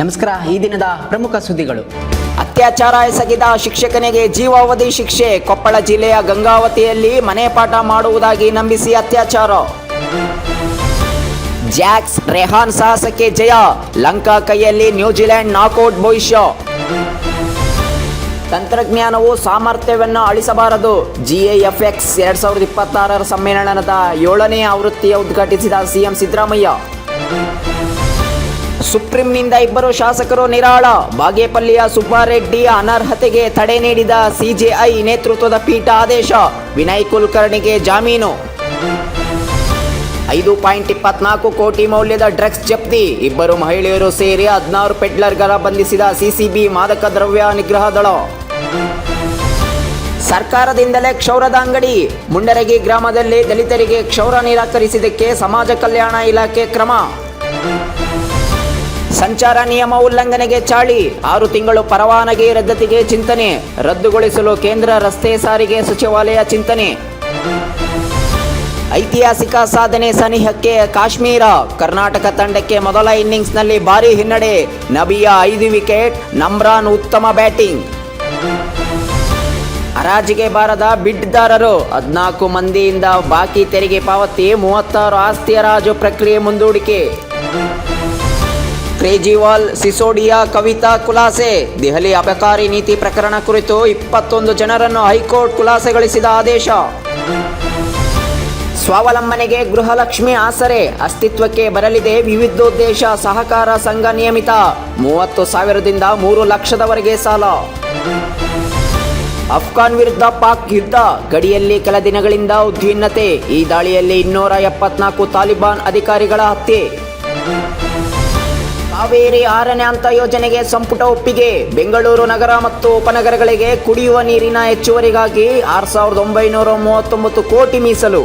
ನಮಸ್ಕಾರ. ಈ ದಿನದ ಪ್ರಮುಖ ಸುದ್ದಿಗಳು. ಅತ್ಯಾಚಾರ ಎಸಗಿದ ಶಿಕ್ಷಕನಿಗೆ ಜೀವಾವಧಿ ಶಿಕ್ಷೆ. ಕೊಪ್ಪಳ ಜಿಲ್ಲೆಯ ಗಂಗಾವತಿಯಲ್ಲಿ ಮನೆ ಪಾಠ ಮಾಡುವುದಾಗಿ ನಂಬಿಸಿ ಅತ್ಯಾಚಾರ. ಜಾಕ್ಸ್ ರೆಹಾನ್ ಸಾಹಸಕ್ಕೆ ಜಯ. ಲಂಕಾ ಕೈಯಲ್ಲಿ ನ್ಯೂಜಿಲೆಂಡ್ ನಾಕೌಟ್ ಭವಿಷ್ಯ. ತಂತ್ರಜ್ಞಾನವು ಸಾಮರ್ಥ್ಯವನ್ನು ಅಳಿಸಬಾರದು. GIFX 2026 ಸಮ್ಮೇಳನದ 7ನೇ ಆವೃತ್ತಿಯ ಉದ್ಘಾಟಿಸಿದ ಸಿಎಂ ಸಿದ್ದರಾಮಯ್ಯ. ಸುಪ್ರೀಂನಿಂದ 2 ಶಾಸಕರು ನಿರಾಳ. ಬಾಗೇಪಲ್ಲಿಯ ಸುಬ್ಬಾರೆಡ್ಡಿ ಅನರ್ಹತೆಗೆ ತಡೆ ನೀಡಿದ CJI ನೇತೃತ್ವದ ಪೀಠ ಆದೇಶ. ವಿನಯ್ ಕುಲಕರ್ಣಿಗೆ ಜಾಮೀನು. 5.24 ಕೋಟಿ ಮೌಲ್ಯದ ಡ್ರಗ್ಸ್ ಜಪ್ತಿ. 2 ಮಹಿಳೆಯರು ಸೇರಿ 16 ಪೆಡ್ಲರ್ಗಳ ಬಂಧಿಸಿದ CCB ಮಾದಕ ದ್ರವ್ಯ ನಿಗ್ರಹ ದಳ. ಸರ್ಕಾರದಿಂದಲೇ ಕ್ಷೌರದ ಅಂಗಡಿ. ಮುಂಡರಗಿ ಗ್ರಾಮದಲ್ಲಿ ದಲಿತರಿಗೆ ಕ್ಷೌರ ನಿರಾಕರಿಸಿದ್ದಕ್ಕೆ ಸಮಾಜ ಕಲ್ಯಾಣ ಇಲಾಖೆ ಕ್ರಮ. ಸಂಚಾರ ನಿಯಮ ಉಲ್ಲಂಘನೆಗೆ ಚಾಳಿ. 6 ತಿಂಗಳು ಪರವಾನಗಿ ರದ್ದತಿಗೆ ಚಿಂತನೆ. ರದ್ದುಗೊಳಿಸಲು ಕೇಂದ್ರ ರಸ್ತೆ ಸಾರಿಗೆ ಸಚಿವಾಲಯ ಚಿಂತನೆ. ಐತಿಹಾಸಿಕ ಸಾಧನೆ ಸನಿಹಕ್ಕೆ ಕಾಶ್ಮೀರ. ಕರ್ನಾಟಕ ತಂಡಕ್ಕೆ ಮೊದಲ ಇನ್ನಿಂಗ್ಸ್ನಲ್ಲಿ ಭಾರೀ ಹಿನ್ನಡೆ. ನಬಿಯ 5 ವಿಕೆಟ್, ನಮ್ರಾನ್ ಉತ್ತಮ ಬ್ಯಾಟಿಂಗ್. ಹರಾಜಿಗೆ ಬಾರದ ಬಿಡ್ದಾರರು. 14 ಮಂದಿಯಿಂದ ಬಾಕಿ ತೆರಿಗೆ ಪಾವತಿ. 36 ಆಸ್ತಿ ಹರಾಜು ಪ್ರಕ್ರಿಯೆ ಮುಂದೂಡಿಕೆ. ಕೇಜ್ರಿವಾಲ್ ಸಿಸೋಡಿಯಾ ಕವಿತಾ ಖುಲಾಸೆ. ದೆಹಲಿ ಅಬಕಾರಿ ನೀತಿ ಪ್ರಕರಣ ಕುರಿತು 21 ಜನರನ್ನು ಹೈಕೋರ್ಟ್ ಖುಲಾಸೆಗೊಳಿಸಿದ ಆದೇಶ. ಸ್ವಾವಲಂಬನೆಗೆ ಗೃಹಲಕ್ಷ್ಮಿ ಆಸರೆ. ಅಸ್ತಿತ್ವಕ್ಕೆ ಬರಲಿದೆ ವಿವಿಧೋದ್ದೇಶ ಸಹಕಾರ ಸಂಘ ನಿಯಮಿತ. 30,000ದಿಂದ 3 ಲಕ್ಷದವರೆಗೆ ಸಾಲ. ಅಫ್ಘಾನ್ ವಿರುದ್ಧ ಪಾಕ್ ಯುದ್ಧ. ಗಡಿಯಲ್ಲಿ ಕೆಲ ದಿನಗಳಿಂದ ಉದ್ವಿಗ್ನತೆ. ಈ ದಾಳಿಯಲ್ಲಿ 274 ತಾಲಿಬಾನ್ ಅಧಿಕಾರಿಗಳ ಹತ್ಯೆ. ಕಾವೇರಿ 6ನೇ ಹಂತ ಯೋಜನೆಗೆ ಸಂಪುಟ ಒಪ್ಪಿಗೆ. ಬೆಂಗಳೂರು ನಗರ ಮತ್ತು ಉಪನಗರಗಳಿಗೆ ಕುಡಿಯುವ ನೀರಿನ ಹೆಚ್ಚುವರಿಗಾಗಿ 6,939 ಕೋಟಿ ಮೀಸಲು.